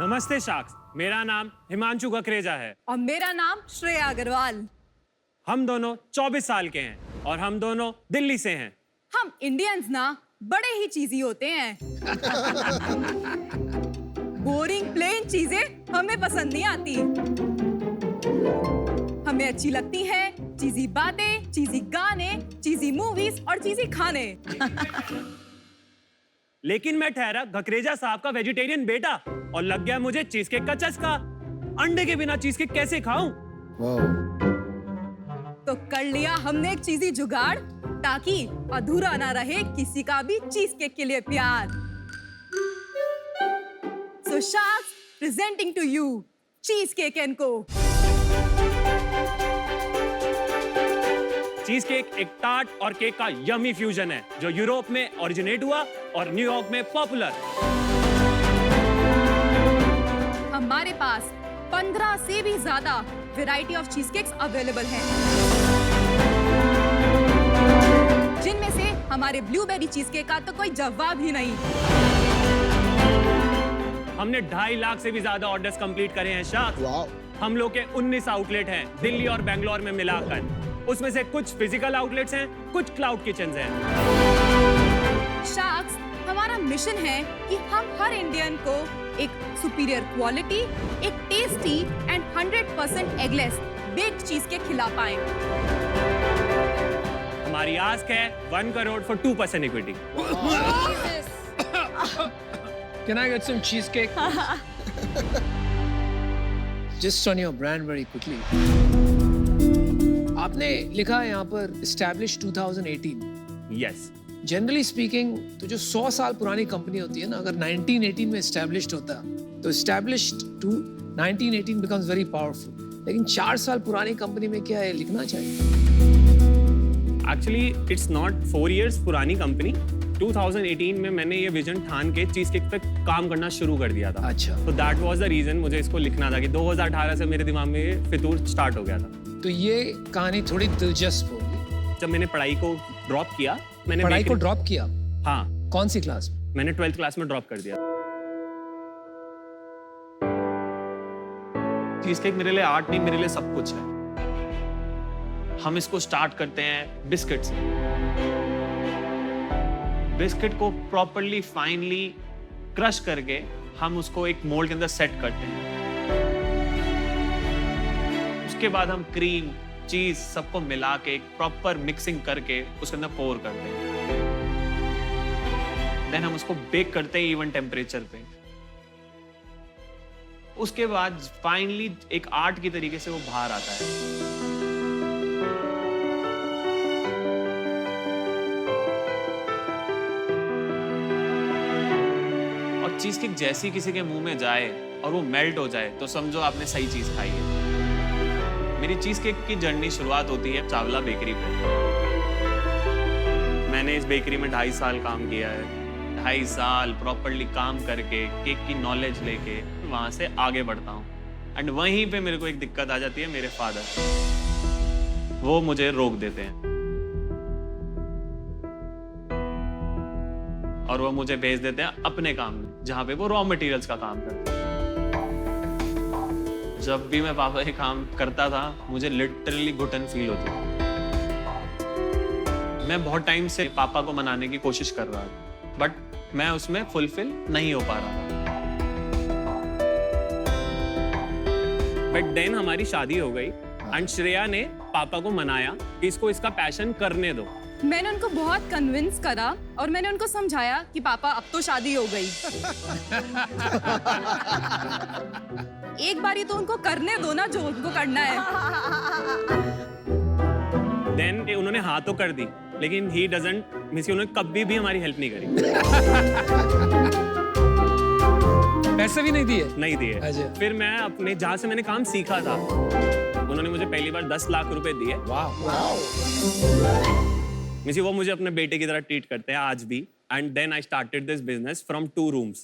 नमस्ते शाक्स, मेरा नाम हिमांशु ककरेजा है और मेरा नाम श्रेया अग्रवाल। हम दोनों 24 साल के हैं और हम दोनों दिल्ली से हैं। हम इंडियंस ना बड़े ही चीजी होते हैं। बोरिंग प्लेन चीजें हमें पसंद नहीं आती। हमें अच्छी लगती हैं चीजी बातें, चीजी गाने, चीजी मूवीज और चीजी खाने। लेकिन मैं ठहरा ककरेजा साहब का वेजिटेरियन बेटा और लग गया मुझे चीज केक का चस्का। अंडे के बिना चीज केक कैसे खाऊं? तो कर लिया हमने एक चीजी जुगाड़ ताकि अधूरा ना रहे किसी का भी चीज केक के लिए प्यार। So Sharks presenting to you Cheesecake & Co. Cheese cake एक टार्ट और केक का यमी फ्यूजन है जो यूरोप में ओरिजिनेट हुआ और न्यूयॉर्क में पॉपुलर। हमारे पास 15 से भी ज्यादा वैरायटी ऑफ चीज केक्स अवेलेबल हैं, जिनमें से हमारे ब्लूबेरी चीज केक का तो कोई जवाब ही नहीं। हमने 2.5 लाख से भी ज्यादा ऑर्डर्स कंप्लीट करे हैं शाक्स। हम लोग के 19 आउटलेट हैं दिल्ली और बेंगलोर में मिलाकर। उसमें से कुछ फिजिकल आउटलेट्स हैं, कुछ क्लाउड किचन्स हैं। शार्क्स, हमारा मिशन है कि हम हर इंडियन को एक सुपीरियर क्वालिटी, एक tasty and 100% eggless baked cheese cake खिला पाएं। हमारी आस्क है 1 crore for 2% equity. Can I get some cheesecake? Just on your brand very quickly. आपने लिखा है यहाँ पर established 2018. यस। Generally speaking, तो जो 100 साल पुरानी कंपनी होती है ना, अगर 1918 में established होता तो established to 1918 becomes very powerful. लेकिन 4 साल पुरानी कंपनी में क्या है लिखना चाहिए? एक्चुअली इट्स नॉट 4 years पुरानी कंपनी। 2018 में मैंने ये विजन ठान के चीज केक पे काम करना शुरू कर दिया था। अच्छा। तो दैट वाज द रीजन मुझे इसको लिखना था कि 2018 से मेरे दिमाग में ये फितूर स्टार्ट हो गया था। तो ये कहानी थोड़ी दिलचस्प होगी। जब मैंने पढ़ाई को ड्रॉप किया, मैंने पढ़ाई को ड्रॉप किया? हाँ। कौन सी क्लास में? मैंने 12th क्लास में ड्रॉप कर दिया। चीज केक मेरे लिए आर्ट नहीं, मेरे लिए सब कुछ है। हम इसको स्टार्ट करते हैं बिस्किट से। बिस्किट को प्रॉपर्ली फाइनली क्रश करके हम उसको एक मोल्ड के अंदर सेट करते हैं। उसके बाद हम क्रीम, चीज सबको मिला के एक प्रॉपर मिक्सिंग करके उसके अंदर पोर करते हैं। देन हम उसको बेक करते हैं इवन टेम्परेचर पे। उसके बाद फाइनली एक आर्ट की तरीके से वो बाहर आता है। और चीज केक जैसी किसी के मुंह में जाए और वो मेल्ट हो जाए तो समझो आपने सही चीज खाई है। मेरी चीज केक की जर्नी शुरुआत होती है चावला बेकरी पे। मैंने इस बेकरी में 2.5 साल काम किया है। 2.5 साल प्रॉपर्ली काम करके केक की नॉलेज लेके वहां से आगे बढ़ता हूँ। एंड वहीं पे मेरे को एक दिक्कत आ जाती है, मेरे फादर वो मुझे रोक देते हैं और वो मुझे भेज देते हैं अपने काम में, जहाँ पे वो रॉ मटेरियल्स का काम करते हैं। जब भी मैं पापा के काम करता था मुझे लिटरली घुटन फील होती थी। मैं बहुत टाइम से पापा को मनाने की कोशिश कर रहा था बट मैं उसमें फुलफिल नहीं हो पा रहा था। बट देन हमारी शादी हो गई एंड श्रेया ने पापा को मनाया कि इसको इसका पैशन करने दो। मैंने उनको बहुत कन्विंस करा और मैंने उनको समझाया कि पापा अब तो शादी हो गई। एक बार ही तो उनको करने दो ना जो उनको करना है। देन उन्होंने हाँ तो कर दी लेकिन ही डजंट मींस उन्होंने कभी भी हमारी हेल्प नहीं करी। पैसे भी नहीं दिए? नहीं दिए। फिर मैं अपने जहाँ से मैंने काम सीखा था उन्होंने मुझे पहली बार 10 लाख रुपए दिए। मींस वो मुझे अपने बेटे की तरह ट्रीट करते हैं आज भी। And then I started this business from 2 rooms।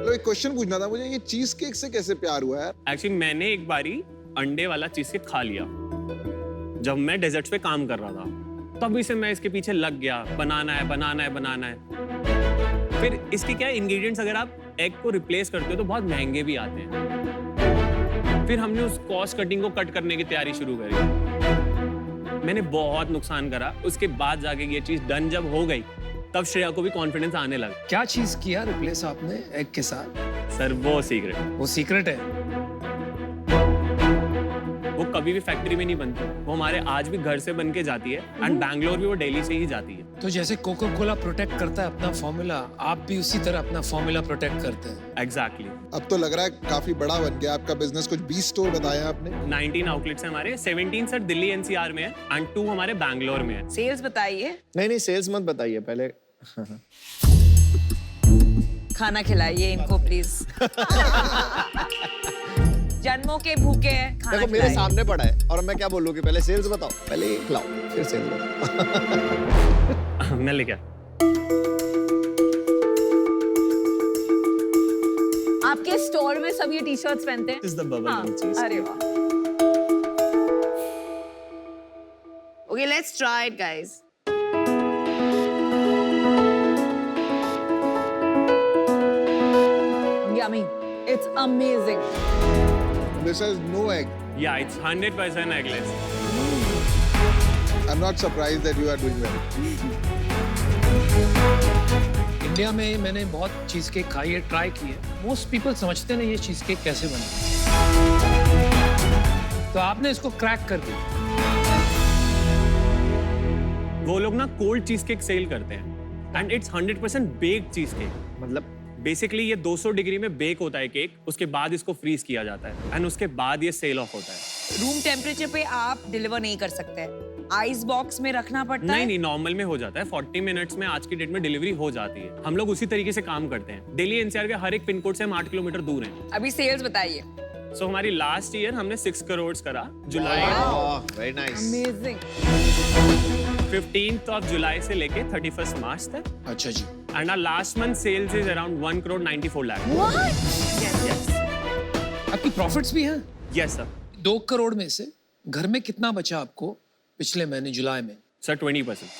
एक क्वेश्चन पूछना था मुझे, ये चीज केक से कैसे प्यार हुआ है? एक्चुअली मैंने एक बारी अंडे वाला चीज केक खा लिया जब मैं डेजर्ट्स पे काम कर रहा था। तभी से मैं इसके पीछे लग गया, बनाना है बनाना है बनाना है। फिर इसके क्या इंग्रेडिएंट्स अगर आप एग को रिप्लेस करते हो तो बहुत महंगे भी आते हैं। फिर हमने उस कॉस्ट कटिंग को कट करने की तैयारी शुरू करी। मैंने बहुत नुकसान करा, उसके बाद जाके ये चीज डन जब हो गई तब श्रेया को भी कॉन्फिडेंस आने लगा। क्या चीज किया रिप्लेस आपने एग के साथ? सर वो सीक्रेट, वो सीक्रेट है। वो कभी भी फैक्ट्री में नहीं बनती, वो हमारे आज भी घर से बन के जाती है एंड बैंगलोर भी वो दिल्ली से ही जाती है। तो जैसे कोका कोला प्रोटेक्ट करता है अपना फॉर्मूला, आप भी उसी तरह अपना फॉर्मूला प्रोटेक्ट करते हैं। एग्जैक्टली। अब तो लग रहा है काफी बड़ा बन गया आपका बिजनेस। कुछ 20 स्टोर बताया आपने। 19 आउटलेट्स हैं हमारे, 17 सर दिल्ली एनसीआर में है एंड 2 हमारे बैंगलोर में है। सेल्स बताइए। नहीं सेल्स मत बताइए पहले। खाना खिलाइए इनको प्लीज। जन्मों के भूखे हैं, खाना देखो मेरे सामने पड़ा है और मैं क्या बोलूं कि पहले सेल्स बताओ, पहले ये खिलाओ फिर सेल्स बताओ। मैं ले क्या? आपके स्टोर में सब ये टी शर्ट्स पहनते हैं? This is the bubble हाँ, gum cheese. अरे वाह। Okay, let's try it, guys. Yummy. It's amazing. This has no egg. Yeah, it's 100% eggless. I'm not surprised that you are doing well. India में मैंने बहुत cheese cake खाई है, try की है। मोस्ट पीपल समझते नहीं ये चीज केक कैसे बना, तो आपने इसको क्रैक कर दिया। वो लोग ना कोल्ड चीज केक सेल करते हैं and it's 100% baked cheese cake. मतलब बेसिकली ये 200 डिग्री में बेक होता है केक, उसके बाद इसको फ्रीज किया जाता है एंड उसके बाद ये सेल ऑफ होता है। रूम टेम्परेचर पे आप डिलीवर नहीं कर सकते, आइस बॉक्स में रखना पड़ता है। नहीं नॉर्मल में हो जाता है, 40 मिनट्स में आज की डेट में डिलीवरी हो जाती है। हम लोग उसी तरीके से काम करते हैं। दिल्ली एनसीआर के हर एक पिन कोड से हम 8 किलोमीटर दूर हैं। अभी सेल्स बताइए। सो हमारी लास्ट ईयर हमने 6 करोड़ करा जुलाई, very nice. Amazing. 15th of July से लेके 31st मार्च तक। अच्छा जी। And our last month sales is around 1 crore 94 lakh. आपकी प्रॉफिट्स भी हैं? Yes sir. 2 करोड़ में से घर में कितना बचा आपको पिछले महीने जुलाई में? सर 20%।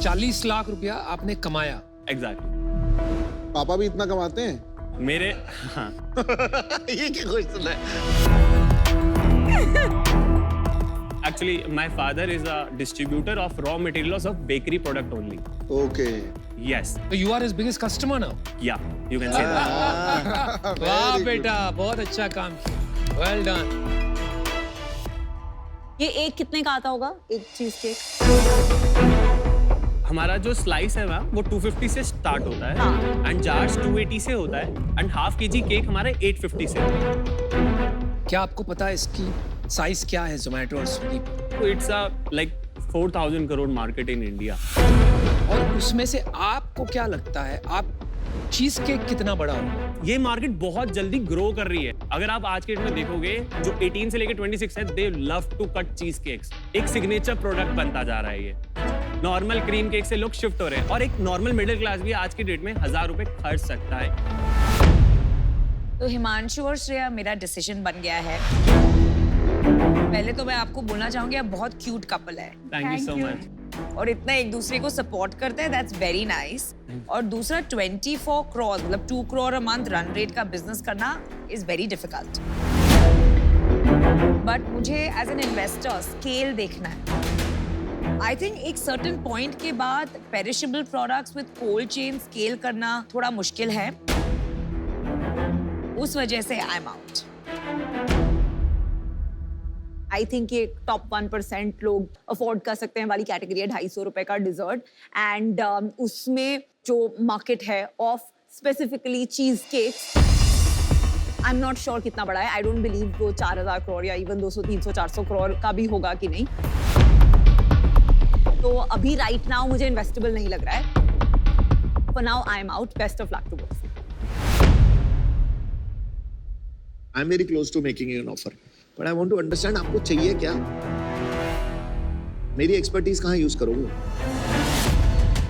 40 लाख रुपया आपने कमाया। एग्जैक्टली। पापा भी इतना कमाते हैं? मेरे हाँ। ये क्या क्वेश्चन है? Actually, my father is a distributor of raw materials of bakery product only. Okay. Yes. तो you are his biggest customer now. Yeah, you can say that. वाह बेटा, बहुत अच्छा काम किया। Well done. ये एक कितने का आता होगा, एक चीज केक? हमारा जो स्लाइस है मैम वो 250 से स्टार्ट होता है एंड जार्स 280 से होता है एंड हाफ केजी केक हमारा 850 से होता है। क्या आपको पता है इसकी साइज क्या है जोमेटो और स्विगी पर? तो it's a like 4000 crore market in India. और उसमें से आपको क्या लगता है आप चीज केक कितना बड़ा होगा? ये मार्केट बहुत जल्दी ग्रो कर रही है। अगर आप आज के डेट में देखोगे जो 18 से लेके 26 है, दे लव टू कट चीज केक्स। एक सिग्नेचर प्रोडक्ट बनता जा रहा है ये। नॉर्मल क्रीम केक से लोग शिफ्ट हो रहे हैं और एक नॉर्मल मिडिल क्लास भी आज की डेट में 1000 रुपए खर्च सकता है। तो हिमांशु और श्रेया, मेरा डिसीजन बन गया है। पहले तो मैं आपको बोलना चाहूंगी आप बहुत क्यूट कपल है। Thank you so much. और इतना एक दूसरे को सपोर्ट करते हैं, दैट्स वेरी नाइस। और दूसरा 24 करोड़ मतलब 2 crore a month run rate का बिजनेस करना इज वेरी डिफिकल्ट। बट मुझे एज एन इन्वेस्टर स्केल देखना है। आई थिंक एक सर्टेन पॉइंट के बाद perishable products with cold chain scale करना थोड़ा मुश्किल है। उस वजह से आई एम आउट। आई थिंक ये टॉप 1% लोग अफोर्ड कर सकते हैं वाली कैटेगरी है 250 रुपए का डिजर्ट। एंड उसमें जो मार्केट है ऑफ स्पेसिफिकली चीज cakes, I am not sure कितना बड़ा है। आई डोंट बिलीव वो 4000 करोड़ या इवन 200 300 400 करोड़ का भी होगा कि नहीं। तो अभी राइट नाउ मुझे इन्वेस्टेबल नहीं लग रहा है। For now I am out. Best of luck to both. I am very close to making you an offer, but I want to understand आपको चाहिए क्या? मेरी एक्सपर्टीज कहाँ यूज करोगे?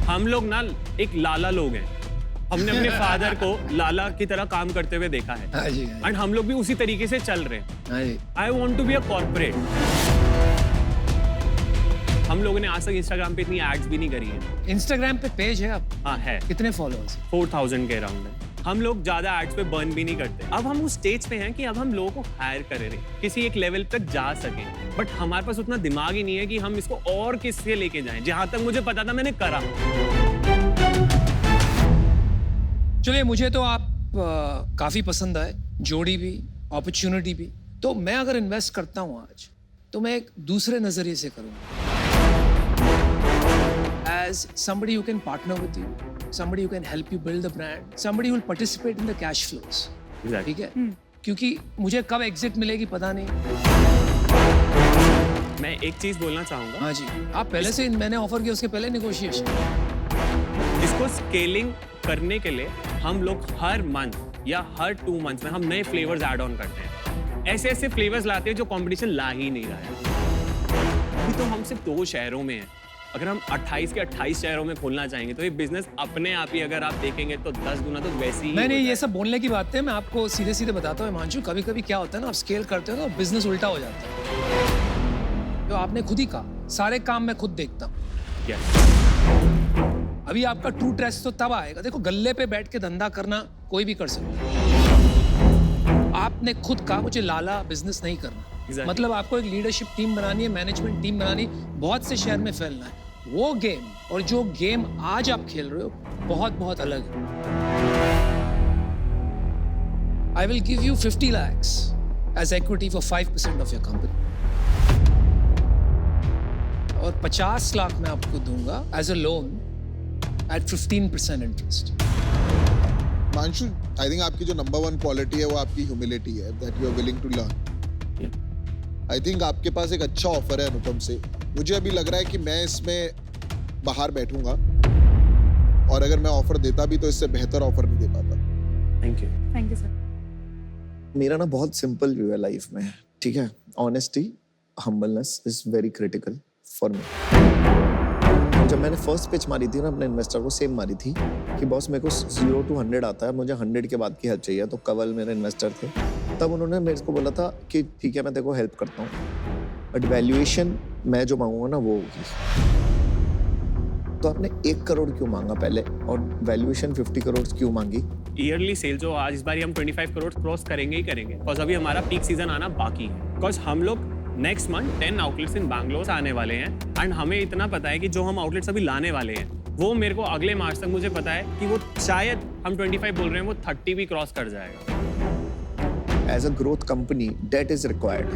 हम लोग ना एक लाला लोग हैं। हमने अपने फादर को लाला की तरह काम करते हुए देखा है हाँ जी। एंड हम लोग भी उसी तरीके से चल रहे हैं। हाँ जी। I want to be a corporate. हम लोगों ने आज तक इंस्टाग्राम पे इतनी एड्स भी नहीं करी है। इंस्टाग्राम पे पेज है आप? हाँ है, कितने फॉलोअर्स? 4000 के अराउंड है। हम लोग ज्यादा एड्स पे बर्न भी नहीं करते। अब हम उस स्टेज पे हैं कि अब हम लोगों को हायर कर रहे हैं, किसी एक लेवल तक जा सके, बट हमारे पास उतना दिमाग ही नहीं है कि हम इसको और किससे लेके जाएं। जहां तक मुझे पता था मैंने करा। चलिए, मुझे तो आप काफी पसंद आए, जोड़ी भी, अपॉर्चुनिटी भी। तो मैं अगर इन्वेस्ट करता हूँ आज, तो मैं एक दूसरे नजरिए से करूँगा। As somebody who can partner with you, somebody who can help you build the brand, somebody who will participate in the cash flows. Exactly. ठीक है? क्योंकि मुझे कब एग्जिट मिलेगी पता नहीं। मैं एक चीज बोलना चाहूंगा, हाँ जी, आप पहले से, मैंने ऑफर किया उसके पहले नेगोशिएशन। इसको स्केलिंग करने के लिए हम लोग हर मंथ या हर 2 मंथ्स में हम नए फ्लेवर्स ऐड ऑन करते हैं। ऐसे ऐसे फ्लेवर्स लाते हैं जो कंपटीशन ला ही नहीं रहा है। अभी तो हम सिर्फ 2 शहरों में हैं। अगर हम 28 के 28 शहरों में खोलना चाहेंगे तो ये बिजनेस अपने आप ही, अगर आप देखेंगे तो 10 गुना तो वैसे ही। नहीं, ये सब बोलने की बात है। मैं आपको सीधे सीधे बताता हूँ हिमांशु, कभी कभी क्या होता है ना, आप स्केल करते हो तो बिजनेस उल्टा हो जाता है। तो आपने खुद ही कहा, सारे काम मैं खुद देखता हूँ। अभी आपका ट्रू टेस्ट तो तब आएगा। देखो, गल्ले पे बैठ के धंधा करना कोई भी कर सकता है। आपने खुद कहा मुझे लाला बिजनेस नहीं करना। Exactly. मतलब आपको एक लीडरशिप टीम बनानी है, मैनेजमेंट टीम बनानी, बहुत से शहर में फैलना है। वो गेम और जो गेम आज आप खेल रहे हो बहुत बहुत अलग है। I will give you 50 lakhs as equity for 5% of your company. और 50 लाख मैं आपको दूंगा as a loan at 15% interest. Manshu, I think आपकी जो नंबर 1 क्वालिटी है वो आपकी ह्यूमिलिटी है, that you are willing to learn. I think आपके पास एक अच्छा ऑफर है अनुपम से। मुझे अभी लग रहा है कि मैं इसमें बाहर बैठूंगा, और अगर मैं ऑफर देता भी तो इससे बेहतर ऑफर नहीं दे पाता। Thank you sir. मेरा ना बहुत सिंपल व्यू है लाइफ में, ठीक है? Honesty, humbleness is very critical for me. जब मैंने फर्स्ट पिच मारी थी ना अपने इन्वेस्टर को, सेम मारी थी कि बॉस मेरे को 0 to 100 आता है, मुझे 100 के बाद की हेल्प चाहिए। तो कवल मेरे इन्वेस्टर थे, तब उन्होंने मेरे को बोला था कि ठीक है मैं तेरे को हेल्प करता हूँ, बट वैल्यूएशन मैं जो मांगूंगा ना वो होगी। तो आपने 1 करोड़ क्यों मांगा पहले, और वैल्यूएशन 50 करोड़ क्यों मांगी? ईयरली सेल जो आज इस बार हम 25 करोड़ क्रॉस करेंगे ही करेंगे, बिकॉज अभी हमारा पीक सीजन आना बाकी है। बिकॉज हम लोग नेक्स्ट मंथ 10 आउटलेट्स इन बैंगलोर आने वाले हैं, एंड हमें इतना पता है कि जो हम आउटलेट्स अभी लाने वाले हैं वो मेरे को अगले मार्च तक मुझे पता है कि वो शायद हम 25 बोल रहे हैं, वो 30 भी क्रॉस कर जाएगा। As a growth company debt is required.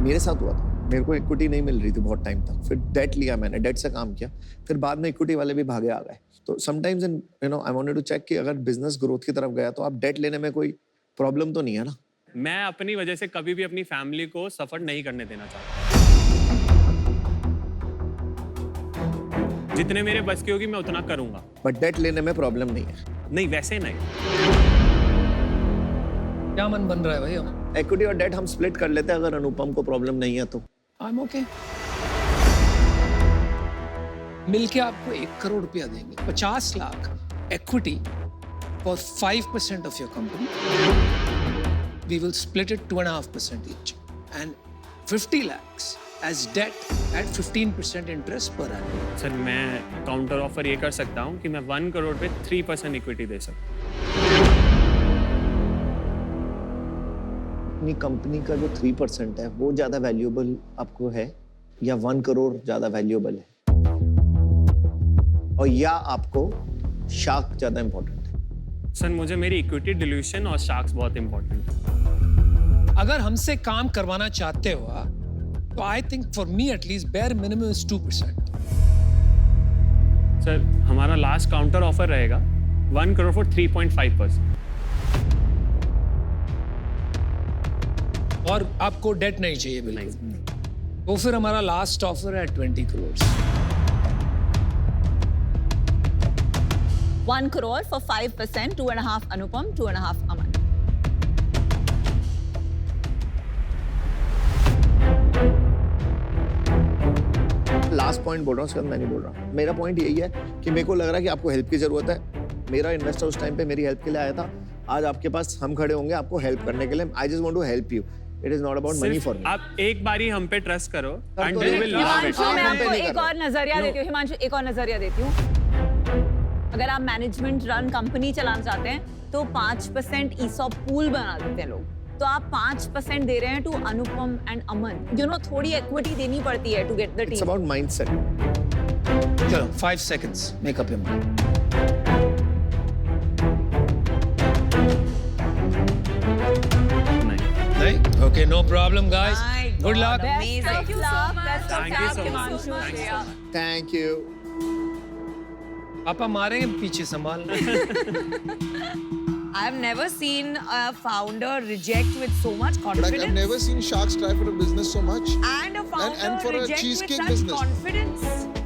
मेरे साथ हुआ था, मेरे को इक्विटी नहीं मिल रही थी बहुत टाइम तक, फिर डेट लिया मैंने, डेट से काम किया, फिर बाद में इक्विटी वाले भी भागे आ गए। तो sometimes in I wanted to check कि अगर बिजनेस ग्रोथ की तरफ गया तो आप डेट लेने में कोई प्रॉब्लम तो नहीं है ना? मैं अपनी वजह से कभी भी अपनी फैमिली को सफर नहीं करने देना चाहता। जितने मेरे बस की होगी मैं उतना करूंगा, बट डेट लेने में प्रॉब्लम नहीं है। नहीं वैसे नहीं। क्या मन बन रहा है भाई हम? इक्विटी और डेट हम स्प्लिट कर लेते हैं अगर अनुपम को प्रॉब्लम नहीं है तो। I'm okay. मिलके आपको 1 करोड़ रुपया देंगे, 50 lakh equity for 5% of your company. We will split it 2.5% each, and 50 lakhs as debt at 15% interest per annum. Sir मैं काउंटर ऑफर ये कर सकता हूँ कि मैं 1 करोड़ पे 3% इक्विटी दे सकता हूँ। अपनी कंपनी का जो 3% है वो ज्यादा वैल्यूएबल आपको है, या 1 करोड़ ज्यादा वैल्यूएबल है, और या आपको शार्क ज्यादा इंपॉर्टेंट है? सर मुझे मेरी इक्विटी डिल्यूशन और शार्क्स बहुत इंपॉर्टेंट है। अगर हमसे काम करवाना चाहते हो आप, तो I think for me at least bare minimum is 2%. Sir हमारा लास्ट काउंटर ऑफर रहेगा 1 करोड़ फॉर 3.5%। और आपको डेट नहीं चाहिए बिल्कुल। तो फिर हमारा लास्ट ऑफर है 20 crore. 1 crore for 5%, 2.5 Anupam, 2.5 Aman. Last point बोल रहा हूँ, उसके बाद मैं नहीं बोल रहा। मेरा पॉइंट यही है कि मेरे को लग रहा है कि आपको हेल्प की जरूरत है। मेरा इन्वेस्टर उस टाइम पे मेरी हेल्प के लिए आया था, आज आपके पास हम खड़े होंगे आपको हेल्प करने के लिए। I just want to help you, it is not about money for me. आप एक बारी हम पे ट्रस्ट करो एंड तो we will love it. Himanshu, मैं आपको एक और नजरिया देती हूँ। हिमांशु, एक और नजरिया देती हूँ। अगर आप मैनेजमेंट रन कंपनी चलाना चाहते हैं तो 5% ESOP पूल बना देते हैं लोग, तो आप 5% दे रहे हैं to Anupam and Aman, you know थोड़ी इक्विटी देनी पड़ती है to get the It's team. about mindset. चलो 5 seconds, make up your mind. नहीं नहीं? Okay, no problem, guys. My Good God, luck. amazing. Thank you so much. Thank you so much. Thank you so much. Thank you. पापा मारेंगे पीछे संभाल. I've never seen a founder reject with so much But I've confidence. never seen sharks try for a business so much. And a founder and for a reject with cheesecake such business. confidence.